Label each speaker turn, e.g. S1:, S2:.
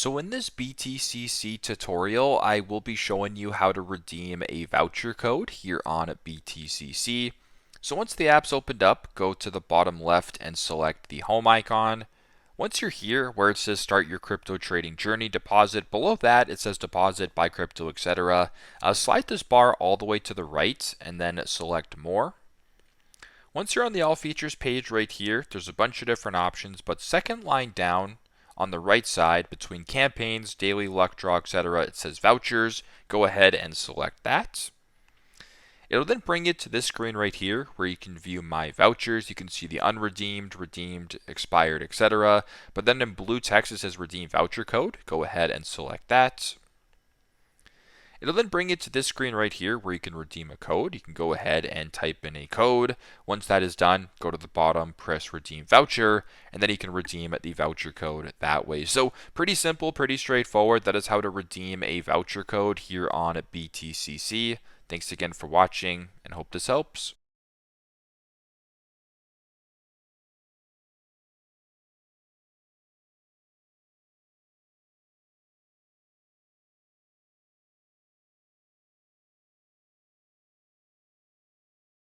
S1: So in this BTCC tutorial, I will be showing you how to redeem a voucher code here on BTCC. So once the app's opened up, go to the bottom left and select the home icon. Once you're here where it says start your crypto trading journey, deposit, below that it says deposit, buy crypto, etc. Slide this bar all the way to the right and then select more. Once you're on the all features page right here, there's a bunch of different options, but second line down on the right side between campaigns, daily luck draw, etc., it says vouchers. Go ahead and select that. It'll then bring you to this screen right here where you can view my vouchers. You can see the unredeemed, redeemed, expired, etc. But then in blue text it says redeem voucher code. Go ahead and select that. It'll then bring you to this screen right here where you can redeem a code. You can go ahead and type in a code. Once that is done, go to the bottom, press redeem voucher, and then you can redeem the voucher code that way. So pretty simple, pretty straightforward. That is how to redeem a voucher code here on BTCC. Thanks again for watching and hope this helps.